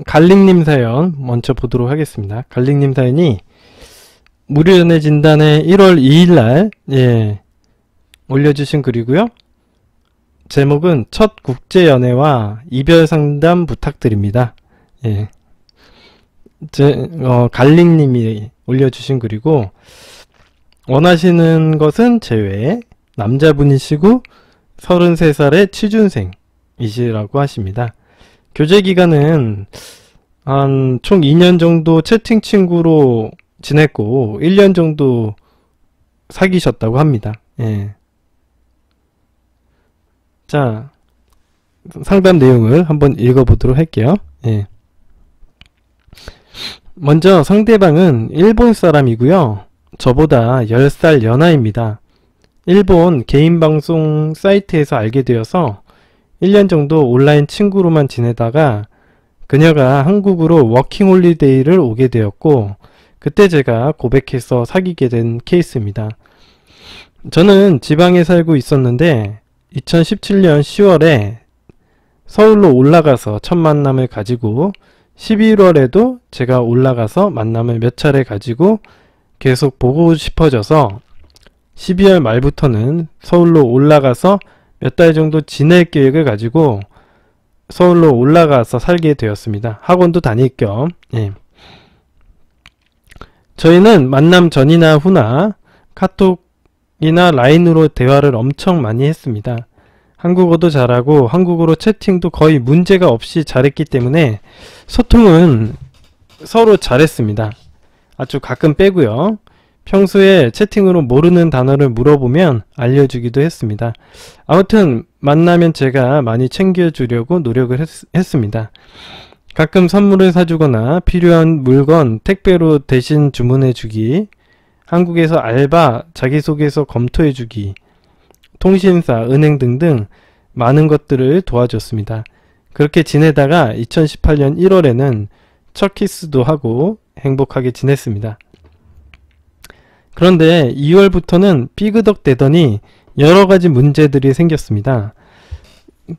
갈릭님 사연 먼저 보도록 하겠습니다. 갈릭님 사연이 무료연애 진단에 1월 2일날 올려주신 글이고요. 제목은 첫 국제연애와 이별상담 부탁드립니다. 갈릭님이 올려주신 글이고, 원하시는 것은 제외, 남자분이시고 33살의 취준생이시라고 하십니다. 교제기간은 한 총 2년 정도 채팅 친구로 지냈고 1년 정도 사귀셨다고 합니다. 자, 상담 내용을 한번 읽어보도록 할게요. 먼저 상대방은 일본 사람이고요. 저보다 10살 연하입니다. 일본 개인방송 사이트에서 알게 되어서 1년 정도 온라인 친구로만 지내다가 그녀가 한국으로 워킹홀리데이를 오게 되었고, 그때 제가 고백해서 사귀게 된 케이스입니다. 저는 지방에 살고 있었는데 2017년 10월에 서울로 올라가서 첫 만남을 가지고 11월에도 제가 올라가서 만남을 몇 차례 가지고 계속 보고 싶어져서 12월 말부터는 서울로 올라가서 몇 달 정도 지낼 계획을 가지고 서울로 올라가서 살게 되었습니다. 학원도 다닐 겸. 저희는 만남 전이나 후나 카톡이나 라인으로 대화를 엄청 많이 했습니다. 한국어도 잘하고 한국어로 채팅도 거의 문제가 없이 잘했기 때문에 소통은 서로 잘했습니다. 아주 가끔 빼고요. 평소에 채팅으로 모르는 단어를 물어보면 알려주기도 했습니다. 아무튼 만나면 제가 많이 챙겨주려고 노력을 했습니다. 가끔 선물을 사주거나 필요한 물건 택배로 대신 주문해주기, 한국에서 알바, 자기소개서 검토해주기, 통신사, 은행 등등 많은 것들을 도와줬습니다. 그렇게 지내다가 2018년 1월에는 첫 키스도 하고 행복하게 지냈습니다. 그런데 2월부터는 삐그덕 대더니 여러가지 문제들이 생겼습니다.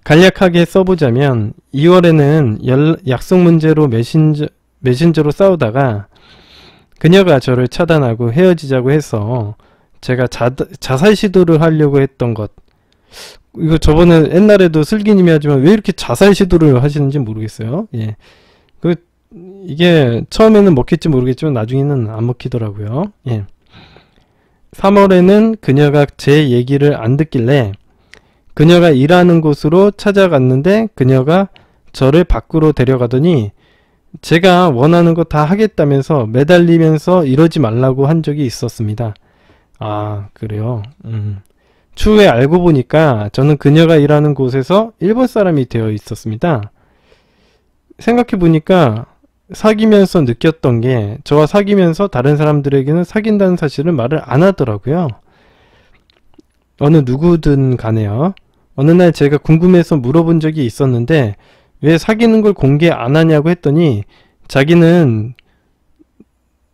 간략하게 써보자면 2월에는 약속 문제로 메신저로 싸우다가 그녀가 저를 차단하고 헤어지자고 해서 제가 자살 시도를 하려고 했던 것, 이거 저번에 옛날에도 슬기님이 하지만 왜 이렇게 자살 시도를 하시는지 모르겠어요. 이게 처음에는 먹힐지 모르겠지만 나중에는 안 먹히더라고요. 3월에는 그녀가 제 얘기를 안 듣길래 그녀가 일하는 곳으로 찾아갔는데 그녀가 저를 밖으로 데려가더니 제가 원하는 거 다 하겠다면서 매달리면서 이러지 말라고 한 적이 있었습니다. 아, 그래요? 추후에 알고 보니까 저는 그녀가 일하는 곳에서 일본 사람이 되어 있었습니다. 생각해 보니까 사귀면서 느꼈던 게, 저와 사귀면서 다른 사람들에게는 사귄다는 사실을 말을 안 하더라고요. 어느 누구든 간에요. 어느 날 제가 궁금해서 물어본 적이 있었는데 왜 사귀는 걸 공개 안 하냐고 했더니 자기는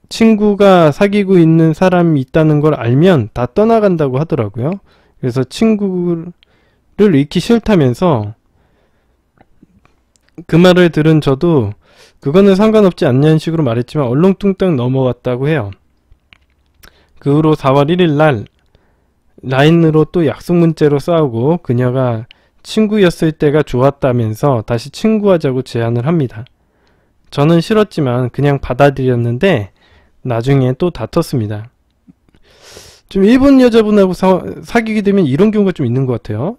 친구가 사귀고 있는 사람이 있다는 걸 알면 다 떠나간다고 하더라고요. 그래서 친구를 잃기 싫다면서, 그 말을 들은 저도 그거는 상관없지 않냐는 식으로 말했지만 얼렁뚱땅 넘어갔다고 해요. 그 후로 4월 1일 날 라인으로 또 약속 문자로 싸우고 그녀가 친구였을 때가 좋았다면서 다시 친구하자고 제안을 합니다. 저는 싫었지만 그냥 받아들였는데 나중에 또 다퉜습니다. 좀 일본 여자분하고 사귀게 되면 이런 경우가 좀 있는 것 같아요.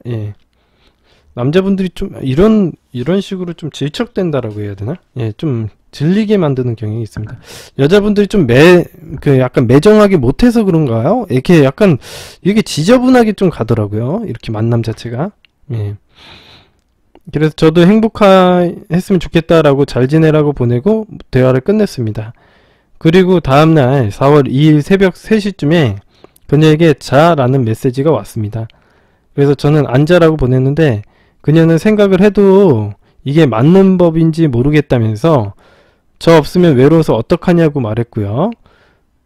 남자분들이 좀 이런 식으로 좀 질척된다라고 해야 되나? 좀 질리게 만드는 경향이 있습니다. 여자분들이 좀 약간 매정하게 못해서 그런가요? 이렇게 약간 이게 지저분하게 좀 가더라고요. 이렇게 만남 자체가. 그래서 저도 행복했으면 좋겠다라고 잘 지내라고 보내고 대화를 끝냈습니다. 그리고 다음날 4월 2일 새벽 3시쯤에 그녀에게 자라는 메시지가 왔습니다. 그래서 저는 안 자라고 보냈는데 그녀는 생각을 해도 이게 맞는 법인지 모르겠다면서 저 없으면 외로워서 어떡하냐고 말했고요.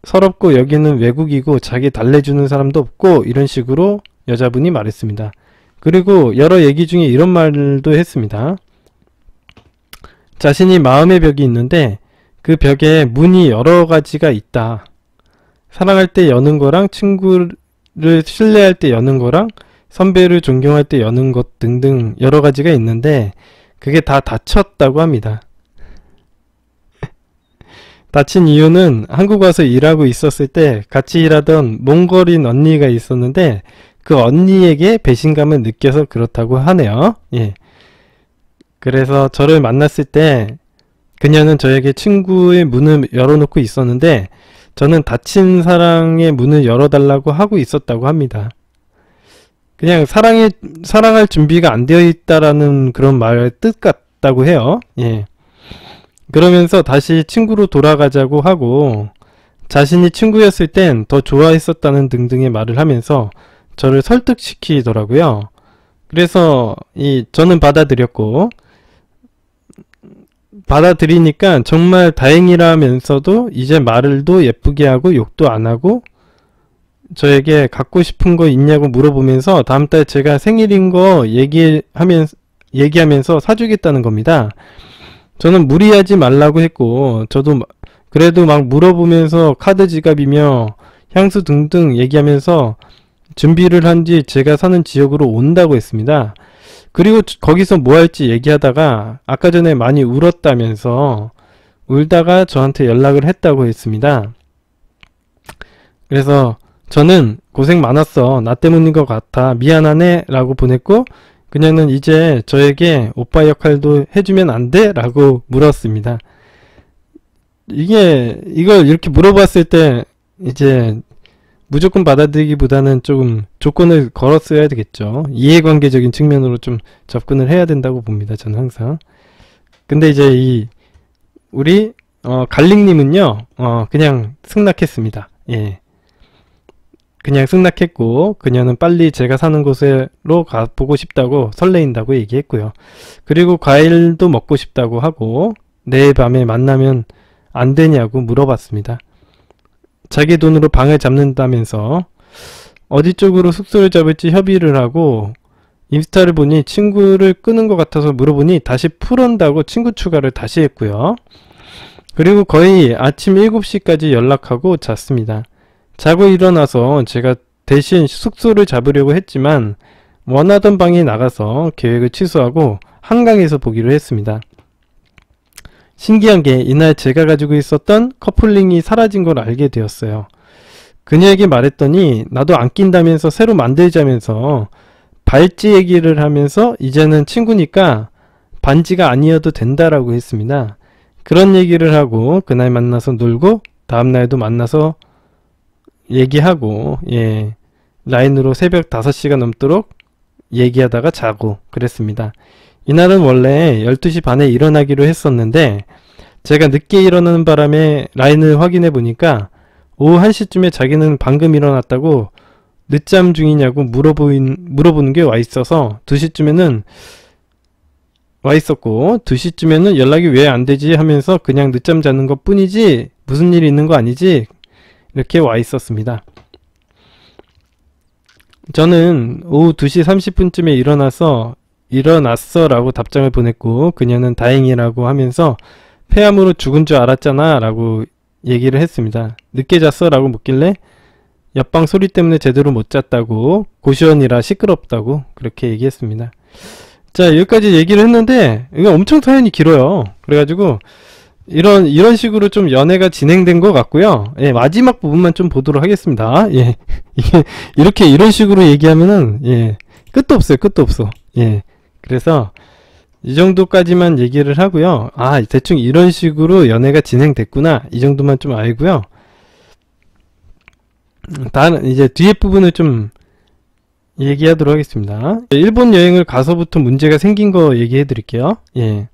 서럽고 여기는 외국이고 자기 달래주는 사람도 없고 이런 식으로 여자분이 말했습니다. 그리고 여러 얘기 중에 이런 말도 했습니다. 자신이 마음의 벽이 있는데 그 벽에 문이 여러 가지가 있다. 사랑할 때 여는 거랑 친구를 신뢰할 때 여는 거랑 선배를 존경할 때 여는 것 등등 여러 가지가 있는데 그게 다 닫혔다고 합니다. 닫힌 이유는 한국 와서 일하고 있었을 때 같이 일하던 몽골인 언니가 있었는데 그 언니에게 배신감을 느껴서 그렇다고 하네요. 예. 그래서 저를 만났을 때 그녀는 저에게 친구의 문을 열어놓고 있었는데 저는 닫힌 사랑의 문을 열어달라고 하고 있었다고 합니다. 그냥 사랑할 준비가 안 되어 있다라는 그런 말의 뜻 같다고 해요. 예. 그러면서 다시 친구로 돌아가자고 하고 자신이 친구였을 땐 더 좋아했었다는 등등의 말을 하면서 저를 설득시키더라고요. 그래서 저는 받아들이니까 정말 다행이라면서도 이제 말을도 예쁘게 하고 욕도 안 하고 저에게 갖고 싶은 거 있냐고 물어보면서 다음 달 제가 생일인 거 얘기하면서 사주겠다는 겁니다. 저는 무리하지 말라고 했고 저도 그래도 막 물어보면서 카드 지갑이며 향수 등등 얘기하면서 준비를 한 뒤 제가 사는 지역으로 온다고 했습니다. 그리고 거기서 뭐 할지 얘기하다가 아까 전에 많이 울었다면서 울다가 저한테 연락을 했다고 했습니다. 그래서 저는 고생 많았어. 나 때문인 것 같아. 미안하네 라고 보냈고 그녀는 이제 저에게 오빠 역할도 해주면 안 돼? 라고 물었습니다. 이걸 이렇게 물어봤을 때 이제 무조건 받아들이기보다는 조금 조건을 걸었어야 되겠죠. 이해관계적인 측면으로 좀 접근을 해야 된다고 봅니다. 저는 항상. 근데 이제 우리 갈릭님은요 그냥 승낙했습니다. 예. 그냥 승낙했고 그녀는 빨리 제가 사는 곳으로 가보고 싶다고 설레인다고 얘기했고요. 그리고 과일도 먹고 싶다고 하고 내일 밤에 만나면 안 되냐고 물어봤습니다. 자기 돈으로 방을 잡는다면서 어디 쪽으로 숙소를 잡을지 협의를 하고 인스타를 보니 친구를 끄는 것 같아서 물어보니 다시 풀은다고 친구 추가를 다시 했고요. 그리고 거의 아침 7시까지 연락하고 잤습니다. 자고 일어나서 제가 대신 숙소를 잡으려고 했지만 원하던 방에 나가서 계획을 취소하고 한강에서 보기로 했습니다. 신기한 게 이날 제가 가지고 있었던 커플링이 사라진 걸 알게 되었어요. 그녀에게 말했더니 나도 안 낀다면서 새로 만들자면서 발찌 얘기를 하면서 이제는 친구니까 반지가 아니어도 된다라고 했습니다. 그런 얘기를 하고 그날 만나서 놀고 다음날도 만나서 얘기하고 라인으로 새벽 5시가 넘도록 얘기하다가 자고 그랬습니다. 이날은 원래 12시 반에 일어나기로 했었는데 제가 늦게 일어나는 바람에 라인을 확인해 보니까 오후 1시쯤에 자기는 방금 일어났다고 늦잠 중이냐고 물어보는 게 와 있어서 2시쯤에는 와 있었고 2시쯤에는 연락이 왜 안 되지 하면서 그냥 늦잠 자는 것 뿐이지 무슨 일이 있는 거 아니지 이렇게 와 있었습니다. 저는 오후 2시 30분쯤에 일어났어 라고 답장을 보냈고 그녀는 다행이라고 하면서 폐암으로 죽은 줄 알았잖아 라고 얘기를 했습니다. 늦게 잤어? 라고 묻길래 옆방 소리 때문에 제대로 못 잤다고 고시원이라 시끄럽다고 그렇게 얘기했습니다. 자, 여기까지 얘기를 했는데 이거 엄청 사연이 길어요. 그래가지고 이런 식으로 좀 연애가 진행된 것 같고요. 예, 마지막 부분만 좀 보도록 하겠습니다. 예, 이게 이런 식으로 얘기하면은 끝도 없어요. 끝도 없어. 예, 그래서 이 정도까지만 얘기를 하고요. 아, 대충 이런 식으로 연애가 진행됐구나. 이 정도만 좀 알고요. 다른 이제 뒤에 부분을 좀 얘기하도록 하겠습니다. 일본 여행을 가서부터 문제가 생긴 거 얘기해 드릴게요. 예.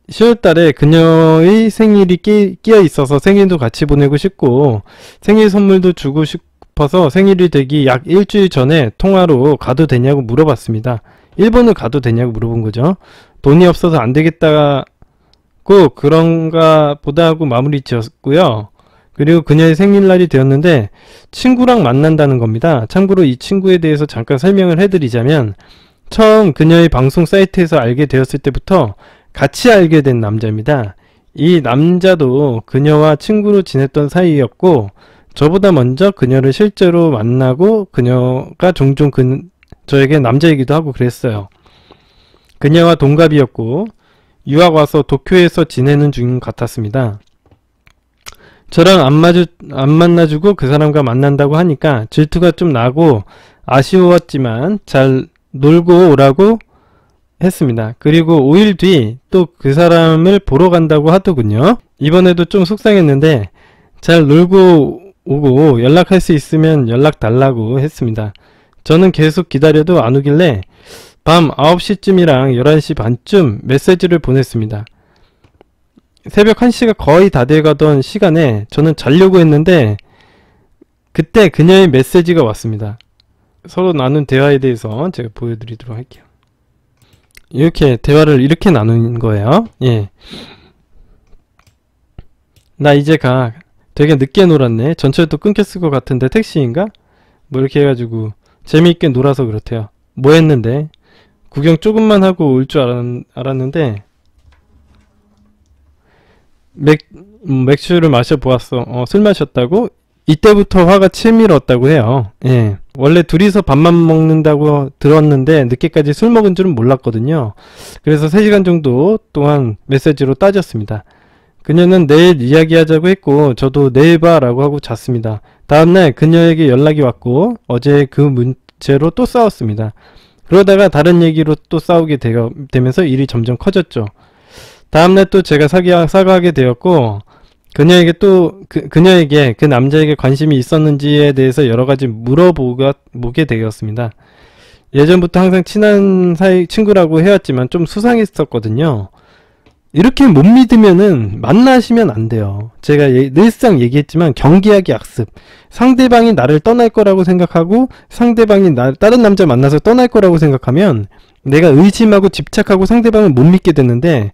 10월달에 그녀의 생일이 끼어 있어서 생일도 같이 보내고 싶고 생일 선물도 주고 싶어서 생일이 되기 약 일주일 전에 통화로 가도 되냐고 물어봤습니다. 일본을 가도 되냐고 물어본 거죠. 돈이 없어서 안 되겠다고 그런가 보다 하고 마무리 지었고요. 그리고 그녀의 생일날이 되었는데 친구랑 만난다는 겁니다. 참고로 이 친구에 대해서 잠깐 설명을 해드리자면 처음 그녀의 방송 사이트에서 알게 되었을 때부터 같이 알게 된 남자입니다. 이 남자도 그녀와 친구로 지냈던 사이였고 저보다 먼저 그녀를 실제로 만나고 그녀가 종종 저에게 남자 얘기도 하고 그랬어요. 그녀와 동갑이었고 유학 와서 도쿄에서 지내는 중 같았습니다. 저랑 안 만나주고 그 사람과 만난다고 하니까 질투가 좀 나고 아쉬웠지만 잘 놀고 오라고 했습니다. 그리고 5일 뒤 또 그 사람을 보러 간다고 하더군요. 이번에도 좀 속상했는데 잘 놀고 오고 연락할 수 있으면 연락 달라고 했습니다. 저는 계속 기다려도 안 오길래 밤 9시쯤이랑 11시 반쯤 메시지를 보냈습니다. 새벽 1시가 거의 다 돼가던 시간에 저는 자려고 했는데 그때 그녀의 메시지가 왔습니다. 서로 나눈 대화에 대해서 제가 보여드리도록 할게요. 이렇게 대화를 이렇게 나눈 거예요. 예. 나 이제 가. 되게 늦게 놀았네. 전철도 끊겼을 것 같은데 택시인가? 뭐 이렇게 해가지고 재미있게 놀아서 그렇대요. 뭐 했는데? 구경 조금만 하고 올 줄 알았는데 맥주를 마셔보았어. 술 마셨다고? 이때부터 화가 치밀었다고 해요. 예. 원래 둘이서 밥만 먹는다고 들었는데 늦게까지 술 먹은 줄은 몰랐거든요. 그래서 3시간 정도 동안 메시지로 따졌습니다. 그녀는 내일 이야기하자고 했고 저도 내일 봐 라고 하고 잤습니다. 다음날 그녀에게 연락이 왔고 어제 그 문제로 또 싸웠습니다. 그러다가 다른 얘기로 또 싸우게 되면서 일이 점점 커졌죠. 다음날 또 제가 사과하게 되었고 그녀에게 그녀에게 그 남자에게 관심이 있었는지에 대해서 여러가지 물어보게 되었습니다. 예전부터 항상 친한 친구라고 해왔지만 좀 수상했었거든요. 이렇게 못 믿으면은 만나시면 안 돼요. 제가 늘상 얘기했지만 경계하기 악습. 상대방이 나를 떠날 거라고 생각하고 상대방이 다른 남자 만나서 떠날 거라고 생각하면 내가 의심하고 집착하고 상대방을 못 믿게 되는데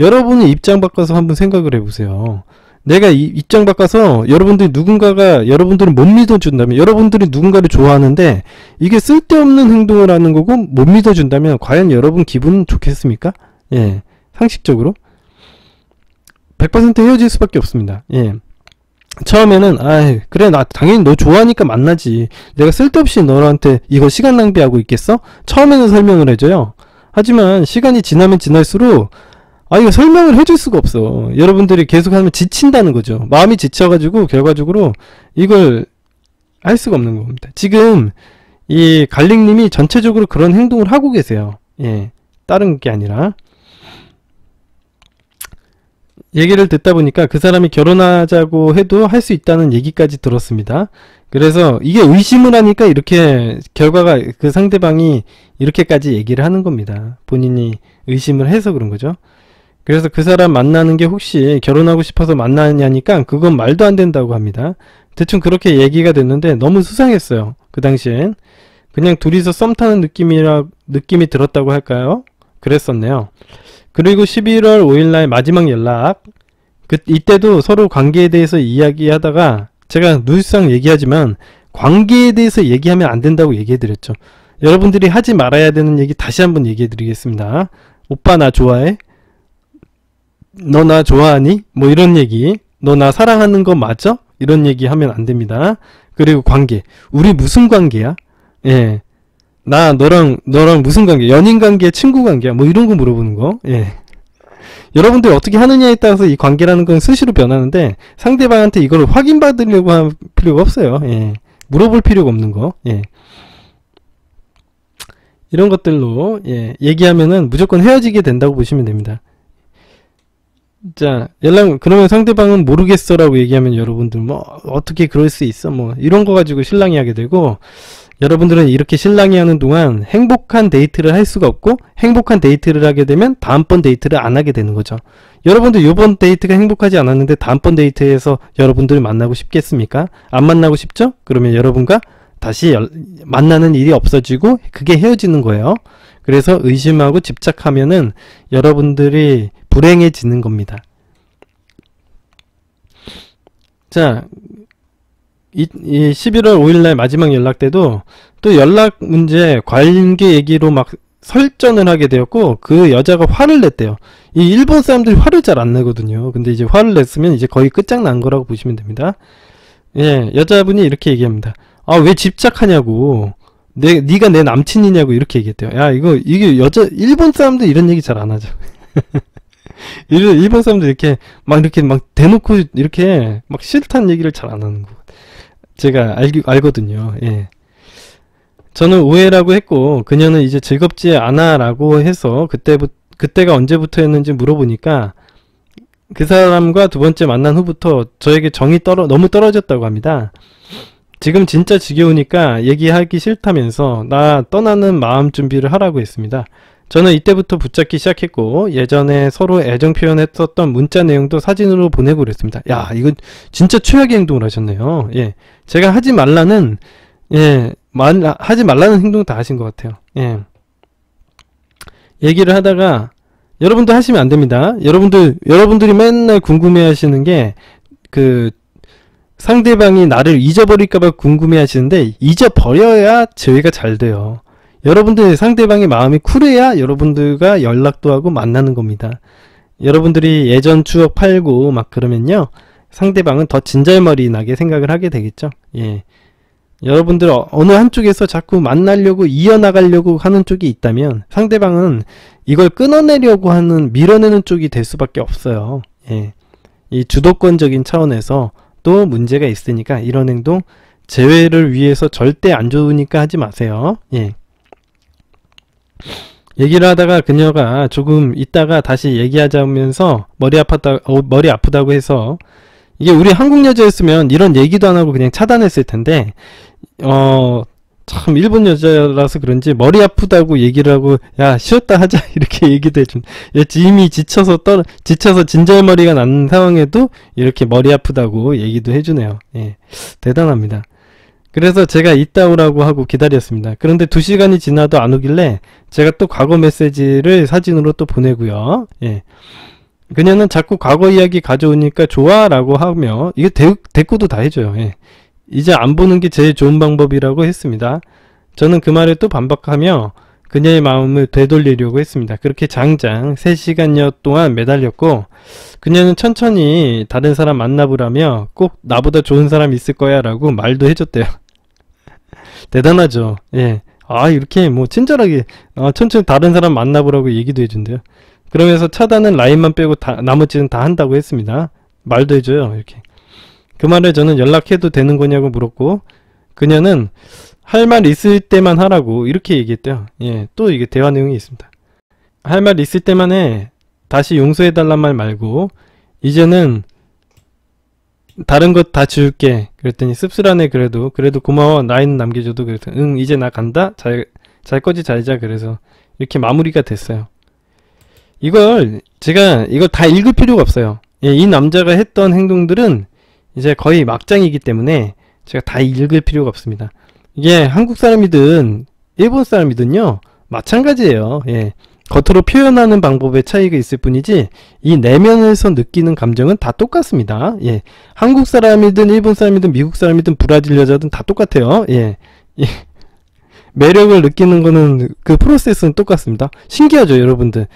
여러분의 입장 바꿔서 한번 생각을 해보세요. 내가 입장 바꿔서 여러분들을 못 믿어준다면 여러분들이 누군가를 좋아하는데 이게 쓸데없는 행동을 하는 거고 못 믿어준다면 과연 여러분 기분 좋겠습니까? 예. 상식적으로 100% 헤어질 수밖에 없습니다. 예. 처음에는 그래 나 당연히 너 좋아하니까 만나지 내가 쓸데없이 너한테 이거 시간 낭비하고 있겠어? 처음에는 설명을 해줘요. 하지만 시간이 지나면 지날수록 이거 설명을 해줄 수가 없어. 여러분들이 계속 하면 지친다는 거죠. 마음이 지쳐가지고 결과적으로 이걸 할 수가 없는 겁니다. 지금 이 갈릭님이 전체적으로 그런 행동을 하고 계세요. 예. 다른 게 아니라 얘기를 듣다 보니까 그 사람이 결혼하자고 해도 할 수 있다는 얘기까지 들었습니다. 그래서 이게 의심을 하니까 이렇게 결과가 그 상대방이 이렇게까지 얘기를 하는 겁니다. 본인이 의심을 해서 그런 거죠. 그래서 그 사람 만나는 게 혹시 결혼하고 싶어서 만나냐니까 그건 말도 안 된다고 합니다. 대충 그렇게 얘기가 됐는데 너무 수상했어요. 그 당시엔 그냥 둘이서 썸 타는 느낌이 들었다고 할까요? 그랬었네요. 그리고 11월 5일날 마지막 연락 이때도 서로 관계에 대해서 이야기하다가 제가 늘상 얘기하지만 관계에 대해서 얘기하면 안 된다고 얘기해드렸죠. 여러분들이 하지 말아야 되는 얘기 다시 한번 얘기해드리겠습니다. 오빠 나 좋아해? 너 나 좋아하니? 뭐 이런 얘기. 너 나 사랑하는 거 맞아? 이런 얘기 하면 안 됩니다. 그리고 관계. 우리 무슨 관계야? 예. 나 너랑 무슨 관계? 연인 관계, 친구 관계야? 뭐 이런 거 물어보는 거. 예. 여러분들 어떻게 하느냐에 따라서 이 관계라는 건 수시로 변하는데 상대방한테 이걸 확인받으려고 할 필요가 없어요. 예. 물어볼 필요가 없는 거. 예. 이런 것들로 얘기하면은 무조건 헤어지게 된다고 보시면 됩니다. 자, 그러면 상대방은 모르겠어라고 얘기하면 여러분들 뭐 어떻게 그럴 수 있어? 뭐 이런 거 가지고 실랑이 하게 되고 여러분들은 이렇게 실랑이 하는 동안 행복한 데이트를 할 수가 없고 행복한 데이트를 하게 되면 다음번 데이트를 안 하게 되는 거죠. 여러분들 요번 데이트가 행복하지 않았는데 다음번 데이트에서 여러분들을 만나고 싶겠습니까? 안 만나고 싶죠? 그러면 여러분과 다시 만나는 일이 없어지고 그게 헤어지는 거예요. 그래서 의심하고 집착하면은 여러분들이 불행해지는 겁니다. 자, 이 11월 5일날 마지막 연락 때도 또 연락 문제 관계 얘기로 막 설전을 하게 되었고 그 여자가 화를 냈대요. 이 일본 사람들이 화를 잘 안 내거든요. 근데 이제 화를 냈으면 이제 거의 끝장난 거라고 보시면 됩니다. 예, 여자분이 이렇게 얘기합니다. 아, 왜 집착하냐고. 네가 내 남친이냐고 이렇게 얘기했대요. 야, 이게 일본 사람들 이런 얘기 잘 안 하죠. 일본 사람들 이렇게 막 대놓고 이렇게 막 싫다는 얘기를 잘 안 하는 거. 제가 알거든요. 예. 저는 오해라고 했고 그녀는 이제 즐겁지 않아 라고 해서 그때가 언제부터였는지 물어보니까 그 사람과 두 번째 만난 후부터 저에게 정이 너무 떨어졌다고 합니다. 지금 진짜 지겨우니까 얘기하기 싫다면서 나 떠나는 마음 준비를 하라고 했습니다. 저는 이때부터 붙잡기 시작했고 예전에 서로 애정 표현했었던 문자 내용도 사진으로 보내고 그랬습니다. 야, 이거 진짜 최악의 행동을 하셨네요. 예, 제가 하지 말라는 행동 다 하신 것 같아요. 예. 얘기를 하다가 여러분도 하시면 안 됩니다. 여러분들이 맨날 궁금해 하시는 게 상대방이 나를 잊어버릴까봐 궁금해 하시는데 잊어버려야 재회가 잘 돼요. 여러분들 상대방의 마음이 쿨해야 여러분들과 연락도 하고 만나는 겁니다. 여러분들이 예전 추억 팔고 막 그러면요. 상대방은 더 진절머리 나게 생각을 하게 되겠죠. 예. 여러분들 어느 한쪽에서 자꾸 만나려고 이어나가려고 하는 쪽이 있다면 상대방은 이걸 끊어내려고 하는 밀어내는 쪽이 될 수밖에 없어요. 예. 이 주도권적인 차원에서 또 문제가 있으니까 이런 행동 재회를 위해서 절대 안 좋으니까 하지 마세요. 예. 얘기를 하다가 그녀가 조금 있다가 다시 얘기하자면서 머리 아프다고 해서 이게 우리 한국 여자였으면 이런 얘기도 안 하고 그냥 차단했을 텐데 참 일본 여자라서 그런지 머리 아프다고 얘기를 하고 야 쉬었다 하자 이렇게 얘기도 해준. 이미 지쳐서 진절머리가 난 상황에도 이렇게 머리 아프다고 얘기도 해주네요. 예, 대단합니다. 그래서 제가 이따 오라고 하고 기다렸습니다. 그런데 2시간이 지나도 안 오길래 제가 또 과거 메시지를 사진으로 또 보내고요. 예. 그녀는 자꾸 과거 이야기 가져오니까 좋아 라고 하며 이게 대꾸도 다 해줘요. 예. 이제 안 보는 게 제일 좋은 방법이라고 했습니다. 저는 그 말에 또 반박하며 그녀의 마음을 되돌리려고 했습니다. 그렇게 장장 3시간여 동안 매달렸고 그녀는 천천히 다른 사람 만나보라며 꼭 나보다 좋은 사람 있을 거야 라고 말도 해줬대요. 대단하죠. 예. 아, 이렇게 뭐 친절하게 천천히 다른 사람 만나보라고 얘기도 해준대요. 그러면서 차단은 라인만 빼고 나머지는 다 한다고 했습니다. 말도 해줘요. 이렇게. 그 말에 저는 연락해도 되는 거냐고 물었고 그녀는 할 말 있을 때만 하라고 이렇게 얘기했대요. 예, 또 이게 대화 내용이 있습니다. 할 말 있을 때만 해. 다시 용서해달란 말 말고 이제는 다른 것 다 지울게. 그랬더니 씁쓸하네. 그래도 고마워. 나이는 남겨줘도. 그래서 응 이제 나 간다. 잘 거지 잘자. 그래서 이렇게 마무리가 됐어요. 이걸 다 읽을 필요가 없어요. 예, 이 남자가 했던 행동들은 이제 거의 막장이기 때문에 제가 다 읽을 필요가 없습니다. 이게 한국 사람이든 일본 사람이든요 마찬가지예요. 예. 겉으로 표현하는 방법의 차이가 있을 뿐이지 이 내면에서 느끼는 감정은 다 똑같습니다. 예. 한국 사람이든 일본 사람이든 미국 사람이든 브라질 여자든 다 똑같아요. 예. 예. 매력을 느끼는 거는 그 프로세스는 똑같습니다. 신기하죠, 여러분들.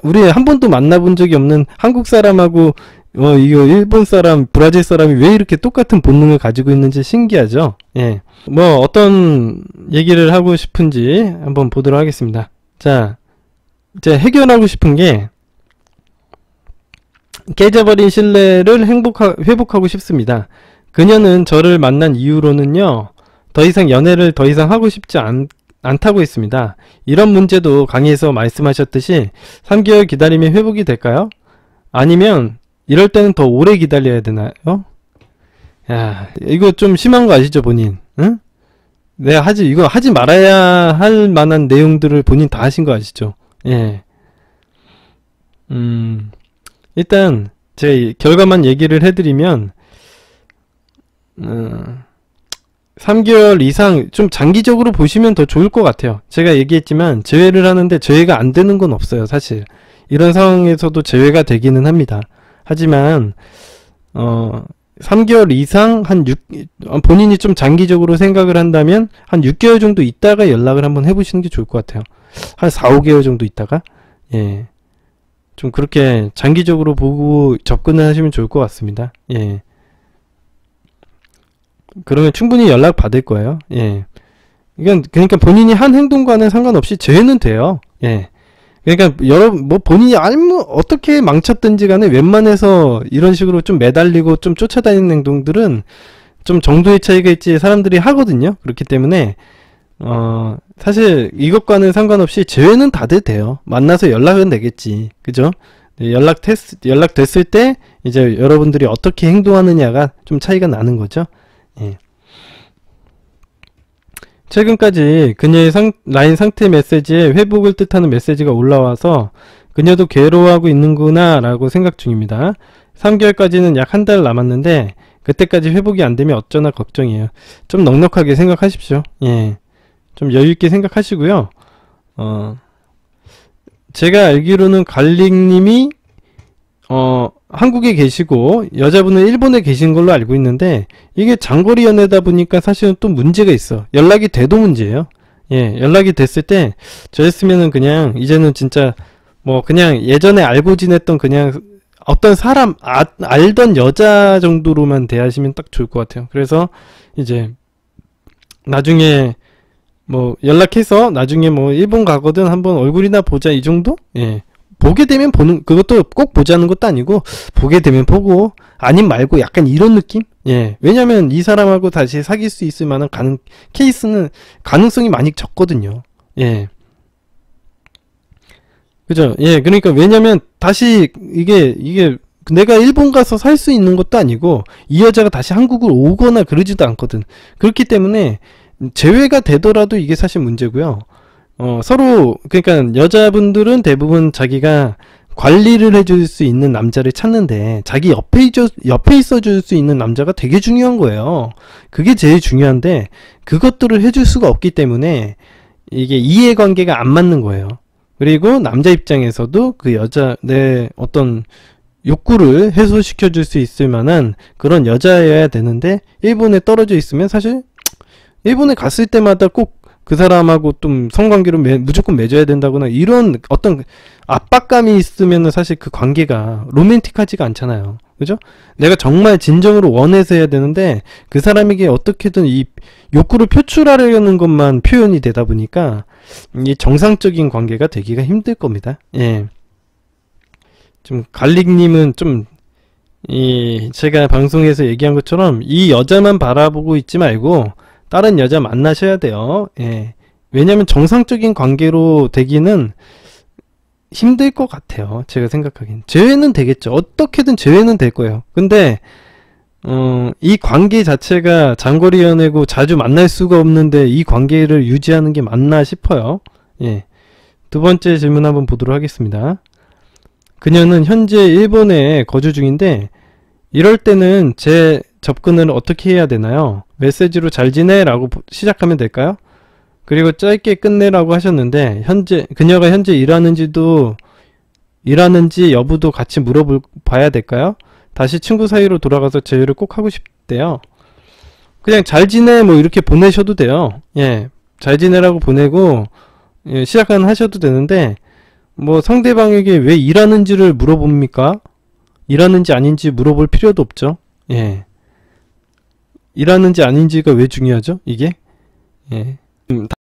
우리 한 번도 만나본 적이 없는 한국 사람하고 이거 일본 사람, 브라질 사람이 왜 이렇게 똑같은 본능을 가지고 있는지 신기하죠. 예. 뭐 어떤 얘기를 하고 싶은지 한번 보도록 하겠습니다. 자, 이제 해결하고 싶은 게 깨져버린 신뢰를 회복하고 싶습니다. 그녀는 저를 만난 이후로는요. 더 이상 연애를 더 이상 하고 싶지 않다고 했습니다. 이런 문제도 강의에서 말씀하셨듯이 3개월 기다리면 회복이 될까요? 아니면 이럴 때는 더 오래 기다려야 되나요? 야, 이거 좀 심한 거 아시죠, 본인? 응? 이거 하지 말아야 할 만한 내용들을 본인 다 하신 거 아시죠? 예. 일단 제 결과만 얘기를 해드리면 3개월 이상 좀 장기적으로 보시면 더 좋을 것 같아요. 제가 얘기했지만 재회를 하는데 재회가 안 되는 건 없어요. 사실 이런 상황에서도 재회가 되기는 합니다. 하지만 3개월 이상 본인이 좀 장기적으로 생각을 한다면 한 6개월 정도 있다가 연락을 한번 해보시는 게 좋을 것 같아요. 한 4, 5개월 정도 있다가 예. 좀 그렇게 장기적으로 보고 접근을 하시면 좋을 것 같습니다. 예. 그러면 충분히 연락 받을 거예요. 예. 이건 그러니까 본인이 한 행동과는 상관없이 제외는 돼요. 예. 그러니까 뭐 본인이 어떻게 망쳤든지 간에 웬만해서 이런 식으로 좀 매달리고 좀 쫓아다니는 행동들은 좀 정도의 차이가 있지 사람들이 하거든요. 그렇기 때문에 사실 이것과는 상관없이 제외는 다들 돼요. 만나서 연락은 되겠지. 그죠? 연락됐을 때 이제 여러분들이 어떻게 행동하느냐가 좀 차이가 나는 거죠. 예. 최근까지 그녀의 라인 상태 메시지에 회복을 뜻하는 메시지가 올라와서 그녀도 괴로워하고 있는구나 라고 생각 중입니다. 3개월까지는 약 한 달 남았는데 그때까지 회복이 안되면 어쩌나 걱정이에요. 좀 넉넉하게 생각하십시오. 예. 좀 여유있게 생각하시고요. 제가 알기로는 갈릭님이 한국에 계시고 여자분은 일본에 계신 걸로 알고 있는데 이게 장거리 연애다 보니까 사실은 또 문제가 있어. 연락이 돼도 문제예요. 예, 연락이 됐을 때 저였으면은 그냥 이제는 진짜 뭐 그냥 예전에 알고 지냈던 그냥 어떤 사람 알던 여자 정도로만 대하시면 딱 좋을 것 같아요. 그래서 이제 나중에 뭐 연락해서 나중에 뭐 일본 가거든 한번 얼굴이나 보자 이 정도? 예. 보게 되면 보는, 그것도 꼭 보자는 것도 아니고 보게 되면 보고 아님 말고 약간 이런 느낌? 예. 왜냐면 이 사람하고 다시 사귈 수 있을 만한 케이스는 가능성이 많이 적거든요. 예. 그죠? 예. 그러니까 왜냐면 다시 이게 내가 일본 가서 살 수 있는 것도 아니고 이 여자가 다시 한국을 오거나 그러지도 않거든. 그렇기 때문에 제외가 되더라도 이게 사실 문제고요. 서로 그러니까 여자분들은 대부분 자기가 관리를 해줄 수 있는 남자를 찾는데 자기 옆에 있어줄 수 있는 남자가 되게 중요한 거예요. 그게 제일 중요한데 그것들을 해줄 수가 없기 때문에 이게 이해관계가 안 맞는 거예요. 그리고 남자 입장에서도 그 여자 내 어떤 욕구를 해소시켜 줄 수 있을 만한 그런 여자여야 되는데 일본에 떨어져 있으면 사실 일본에 갔을 때마다 꼭 그 사람하고 좀 성관계로 무조건 맺어야 된다거나 이런 어떤 압박감이 있으면 사실 그 관계가 로맨틱하지가 않잖아요. 그죠? 내가 정말 진정으로 원해서 해야 되는데 그 사람에게 어떻게든 이 욕구를 표출하려는 것만 표현이 되다 보니까 이 정상적인 관계가 되기가 힘들 겁니다. 예. 좀 갈릭님은 좀 제가 방송에서 얘기한 것처럼 이 여자만 바라보고 있지 말고 다른 여자 만나셔야 돼요. 예. 왜냐면 정상적인 관계로 되기는 힘들 것 같아요. 제가 생각하기엔. 제외는 되겠죠. 어떻게든 제외는 될 거예요. 근데 이 관계 자체가 장거리 연애고 자주 만날 수가 없는데 이 관계를 유지하는 게 맞나 싶어요. 예. 두 번째 질문 한번 보도록 하겠습니다. 그녀는 현재 일본에 거주 중인데 이럴 때는 제 접근을 어떻게 해야 되나요? 메시지로 잘 지내? 라고 시작하면 될까요? 그리고 짧게 끝내라고 하셨는데 그녀가 현재 일하는지 여부도 같이 물어봐야 될까요? 다시 친구 사이로 돌아가서 제의를 꼭 하고 싶대요. 그냥 잘 지내 뭐 이렇게 보내셔도 돼요. 예, 잘 지내라고 보내고 예, 시작은 하셔도 되는데 뭐 상대방에게 왜 일하는지를 물어봅니까? 일하는지 아닌지 물어볼 필요도 없죠. 예. 일하는지 아닌지가 왜 중요하죠? 이게? 예.